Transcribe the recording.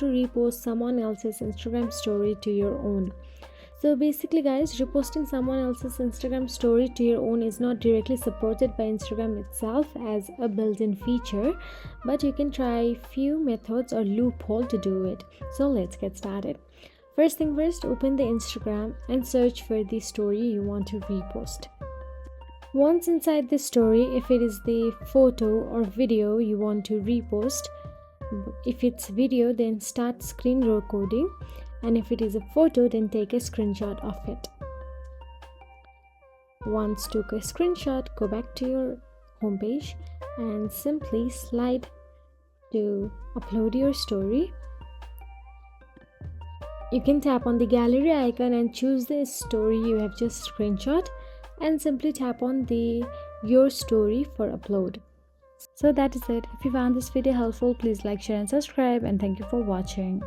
to repost someone else's Instagram story to your own. So basically guys, reposting someone else's Instagram story to your own is not directly supported by Instagram itself as a built-in feature, but you can try few methods or loophole to do it. So let's get started. First thing first, open the Instagram and search for the story you want to repost. Once inside the story, if it is the photo or video you want to repost, if it's video, then start screen recording, and if it is a photo, then take a screenshot of it. Once took a screenshot, go back to your homepage and simply slide to upload your story. You can tap on the gallery icon and choose the story you have just screenshot, and simply tap on the your story for upload. So that is it. If you found this video helpful, please like, share and subscribe, and thank you for watching.